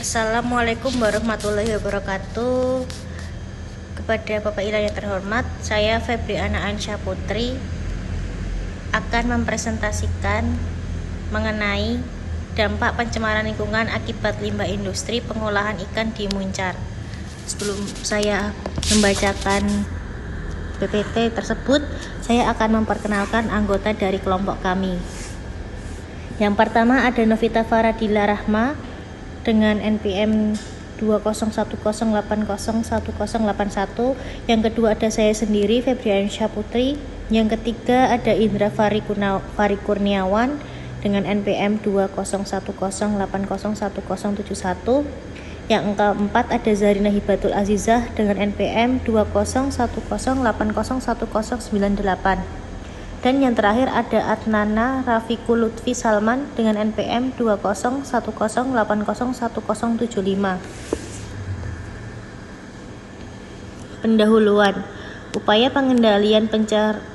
Assalamualaikum warahmatullahi wabarakatuh. Kepada Bapak Ibu yang terhormat, saya Febriana Ansya Putri akan mempresentasikan mengenai dampak pencemaran lingkungan akibat limbah industri pengolahan ikan di Muncar. Sebelum saya membacakan PPT tersebut, saya akan memperkenalkan anggota dari kelompok kami. Yang pertama ada Novita Faradila Rahma dengan NPM 2010801081. Yang kedua ada saya sendiri Febriana Ansya Putri. Yang ketiga ada Indra Farikurniawan dengan NPM 2010801071. Yang keempat ada Zarina Hibatul Azizah dengan NPM 2010801098. Dan yang terakhir ada Adnana Rafiqul Lutfi Salman dengan NPM 2010801075. Pendahuluan. Upaya pengendalian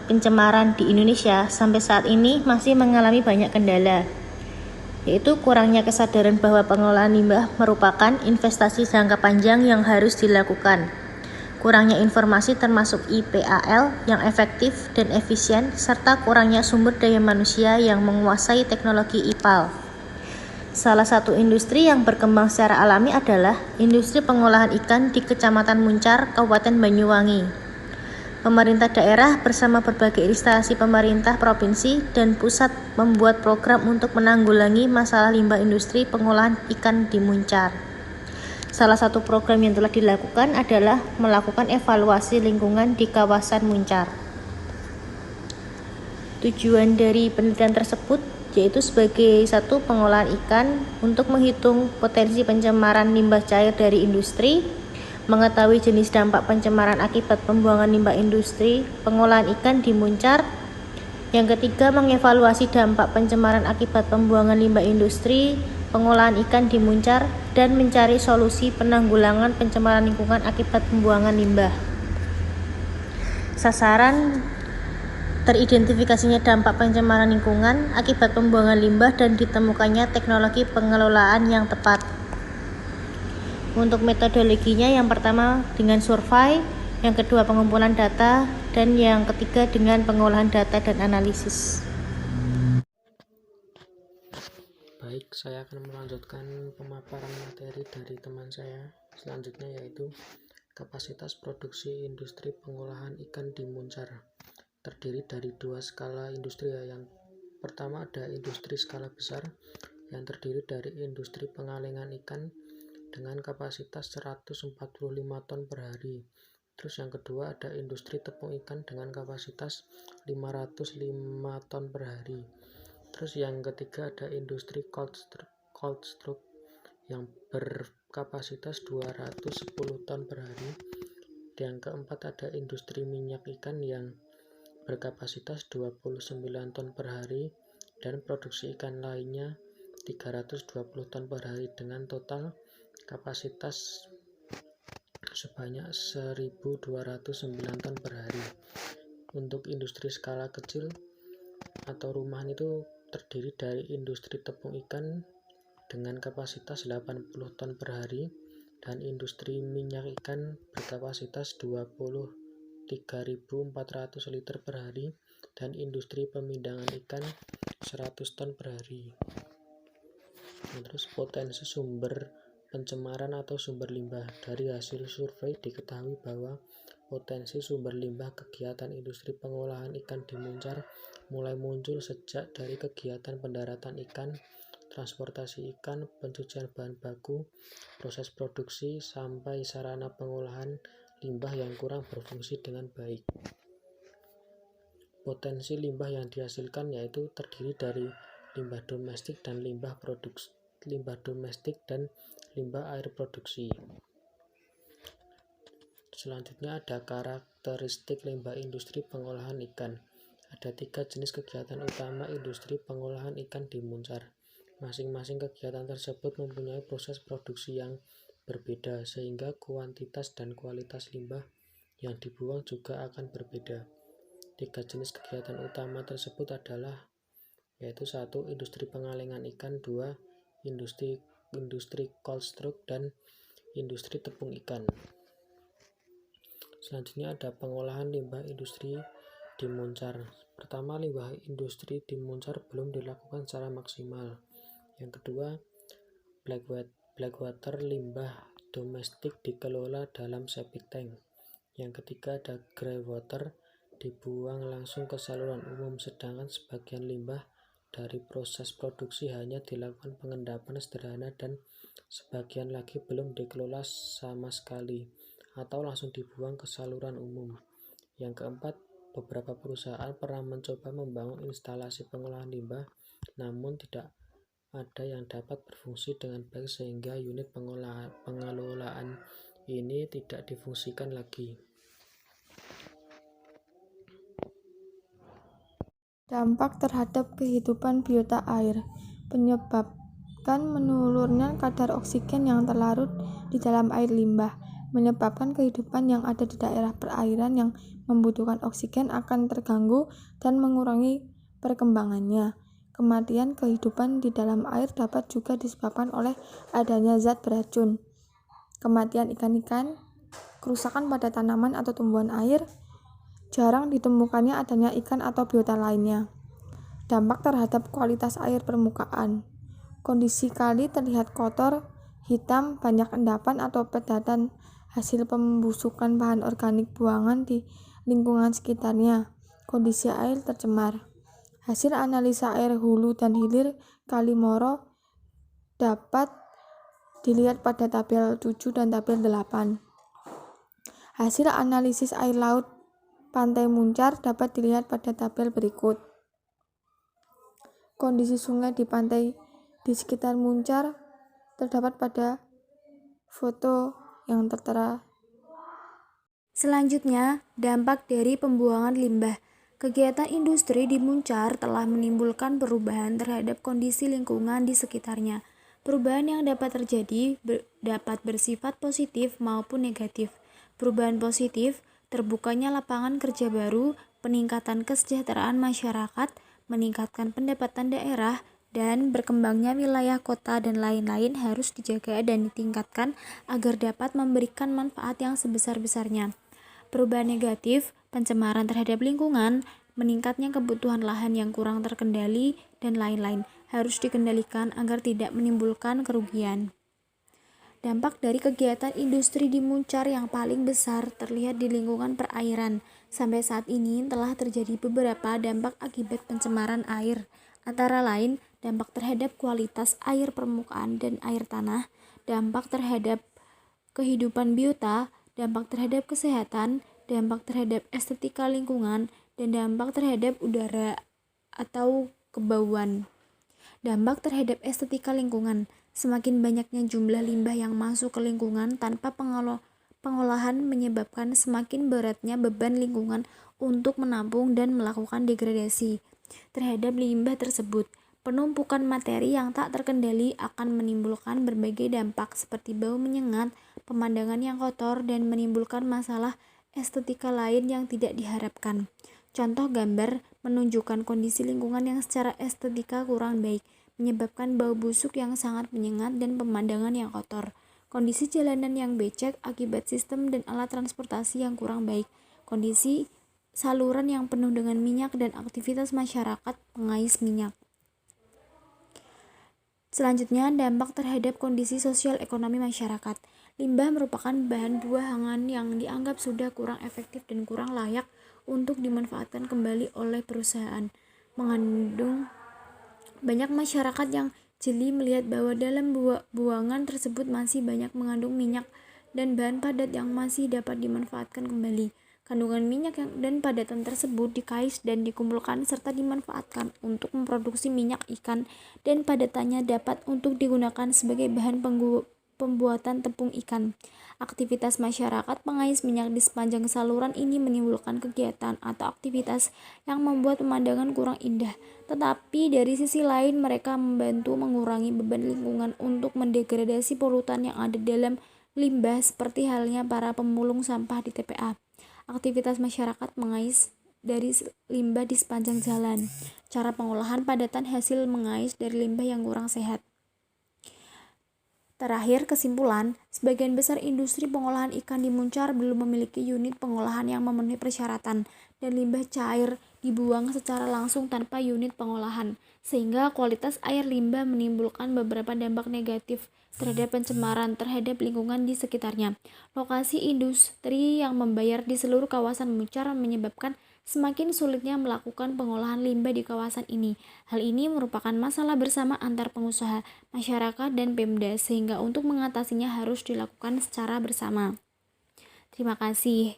pencemaran di Indonesia sampai saat ini masih mengalami banyak kendala, yaitu kurangnya kesadaran bahwa pengolahan limbah merupakan investasi jangka panjang yang harus dilakukan, kurangnya informasi termasuk IPAL yang efektif dan efisien, serta kurangnya sumber daya manusia yang menguasai teknologi IPAL. Salah satu industri yang berkembang secara alami adalah industri pengolahan ikan di Kecamatan Muncar, Kabupaten Banyuwangi. Pemerintah daerah bersama berbagai instansi pemerintah provinsi dan pusat membuat program untuk menanggulangi masalah limbah industri pengolahan ikan di Muncar. Salah satu program yang telah dilakukan adalah melakukan evaluasi lingkungan di kawasan Muncar. Tujuan dari penelitian tersebut yaitu sebagai satu pengolahan ikan untuk menghitung potensi pencemaran limbah cair dari industri, mengetahui jenis dampak pencemaran akibat pembuangan limbah industri pengolahan ikan di Muncar. Yang ketiga, mengevaluasi dampak pencemaran akibat pembuangan limbah industri pengolahan ikan di Muncar dan mencari solusi penanggulangan pencemaran lingkungan akibat pembuangan limbah. Sasaran teridentifikasinya dampak pencemaran lingkungan akibat pembuangan limbah dan ditemukannya teknologi pengelolaan yang tepat. Untuk metodologinya, yang pertama dengan survei, yang kedua pengumpulan data, dan yang ketiga dengan pengolahan data dan analisis. Baik, saya akan melanjutkan pemaparan materi dari teman saya selanjutnya, yaitu kapasitas produksi industri pengolahan ikan di Muncar. Terdiri dari dua skala industri. Yang pertama ada industri skala besar yang terdiri dari industri pengalengan ikan dengan kapasitas 145 ton per hari. Terus yang kedua ada industri tepung ikan dengan kapasitas 505 ton per hari. Terus yang ketiga ada industri cold stroke yang berkapasitas 210 ton per hari. Yang keempat ada industri minyak ikan yang berkapasitas 29 ton per hari, dan produksi ikan lainnya 320 ton per hari dengan total kapasitas sebanyak 1.209 ton per hari. Untuk industri skala kecil atau rumahan itu terdiri dari industri tepung ikan dengan kapasitas 80 ton per hari, dan industri minyak ikan berkapasitas 23.400 liter per hari, dan industri pemindangan ikan 100 ton per hari. Terus potensi sumber pencemaran atau sumber limbah. Dari hasil survei diketahui bahwa potensi sumber limbah kegiatan industri pengolahan ikan di Muncar mulai muncul sejak dari kegiatan pendaratan ikan, transportasi ikan, pencucian bahan baku, proses produksi, sampai sarana pengolahan limbah yang kurang berfungsi dengan baik. Potensi limbah yang dihasilkan yaitu terdiri dari limbah domestik dan limbah air produksi. Selanjutnya ada karakteristik limbah industri pengolahan ikan. Ada 3 jenis kegiatan utama industri pengolahan ikan di Muncar. Masing-masing kegiatan tersebut mempunyai proses produksi yang berbeda, sehingga kuantitas dan kualitas limbah yang dibuang juga akan berbeda. 3 jenis kegiatan utama tersebut adalah yaitu 1. Industri pengalengan ikan, 2. Industri industri cold storage dan industri tepung ikan. Selanjutnya ada pengolahan limbah industri di Muncar. Pertama, limbah industri di Muncar belum dilakukan secara maksimal. Yang kedua, blackwater limbah domestik dikelola dalam septic tank. Yang ketiga, ada greywater dibuang langsung ke saluran umum, sedangkan sebagian limbah dari proses produksi hanya dilakukan pengendapan sederhana dan sebagian lagi belum dikelola sama sekali atau langsung dibuang ke saluran umum. Yang keempat, beberapa perusahaan pernah mencoba membangun instalasi pengolahan limbah, namun tidak ada yang dapat berfungsi dengan baik sehingga unit pengelolaan ini tidak difungsikan lagi. Dampak terhadap kehidupan biota air menyebabkan menurunnya kadar oksigen yang terlarut di dalam air limbah, menyebabkan kehidupan yang ada di daerah perairan yang membutuhkan oksigen akan terganggu dan mengurangi perkembangannya. Kematian kehidupan di dalam air dapat juga disebabkan oleh adanya zat beracun. Kematian ikan-ikan, kerusakan pada tanaman atau tumbuhan air, jarang ditemukannya adanya ikan atau biota lainnya. Dampak terhadap kualitas air permukaan. Kondisi kali terlihat kotor, hitam, banyak endapan atau pedatan hasil pembusukan bahan organik buangan di lingkungan sekitarnya. Kondisi air tercemar. Hasil analisa air hulu dan hilir Kali Moro dapat dilihat pada tabel 7 dan tabel 8. Hasil analisis air laut Pantai Muncar dapat dilihat pada tabel berikut. Kondisi sungai di pantai di sekitar Muncar terdapat pada foto yang tertera. Selanjutnya, dampak dari pembuangan limbah. Kegiatan industri di Muncar telah menimbulkan perubahan terhadap kondisi lingkungan di sekitarnya. Perubahan yang dapat terjadi dapat bersifat positif maupun negatif. Perubahan positif, terbukanya lapangan kerja baru, peningkatan kesejahteraan masyarakat, meningkatkan pendapatan daerah, dan berkembangnya wilayah kota dan lain-lain harus dijaga dan ditingkatkan agar dapat memberikan manfaat yang sebesar-besarnya. Perubahan negatif, pencemaran terhadap lingkungan, meningkatnya kebutuhan lahan yang kurang terkendali, dan lain-lain harus dikendalikan agar tidak menimbulkan kerugian. Dampak dari kegiatan industri di Muncar yang paling besar terlihat di lingkungan perairan. Sampai saat ini telah terjadi beberapa dampak akibat pencemaran air, antara lain dampak terhadap kualitas air permukaan dan air tanah, dampak terhadap kehidupan biota, dampak terhadap kesehatan, dampak terhadap estetika lingkungan, dan dampak terhadap udara atau kebauan. Dampak terhadap estetika lingkungan. Semakin banyaknya jumlah limbah yang masuk ke lingkungan tanpa pengolahan menyebabkan semakin beratnya beban lingkungan untuk menampung dan melakukan degradasi terhadap limbah tersebut. Penumpukan materi yang tak terkendali akan menimbulkan berbagai dampak seperti bau menyengat, pemandangan yang kotor, dan menimbulkan masalah estetika lain yang tidak diharapkan. Contoh gambar menunjukkan kondisi lingkungan yang secara estetika kurang baik, menyebabkan bau busuk yang sangat menyengat dan pemandangan yang kotor. Kondisi jalanan yang becek akibat sistem dan alat transportasi yang kurang baik. Kondisi saluran yang penuh dengan minyak dan aktivitas masyarakat pengais minyak. Selanjutnya, dampak terhadap kondisi sosial ekonomi masyarakat. Limbah merupakan bahan buangan yang dianggap sudah kurang efektif dan kurang layak untuk dimanfaatkan kembali oleh perusahaan. Mengandung banyak masyarakat yang jeli melihat bahwa dalam buangan tersebut masih banyak mengandung minyak dan bahan padat yang masih dapat dimanfaatkan kembali. Kandungan minyak dan padatan tersebut dikais dan dikumpulkan serta dimanfaatkan untuk memproduksi minyak ikan, dan padatannya dapat untuk digunakan sebagai bahan pembuatan tepung ikan. Aktivitas masyarakat pengais minyak di sepanjang saluran ini menimbulkan kegiatan atau aktivitas yang membuat pemandangan kurang indah, tetapi dari sisi lain mereka membantu mengurangi beban lingkungan untuk mendegradasi polutan yang ada dalam limbah, seperti halnya para pemulung sampah di TPA. Aktivitas masyarakat mengais dari limbah di sepanjang jalan. Cara pengolahan padatan hasil mengais dari limbah yang kurang sehat. Terakhir, kesimpulan, sebagian besar industri pengolahan ikan di Muncar belum memiliki unit pengolahan yang memenuhi persyaratan, dan limbah cair dibuang secara langsung tanpa unit pengolahan, sehingga kualitas air limbah menimbulkan beberapa dampak negatif terhadap pencemaran terhadap lingkungan di sekitarnya. Lokasi industri yang membayar di seluruh kawasan Muncar menyebabkan semakin sulitnya melakukan pengolahan limbah di kawasan ini. Hal ini merupakan masalah bersama antar pengusaha, masyarakat, dan Pemda, sehingga untuk mengatasinya harus dilakukan secara bersama. Terima kasih.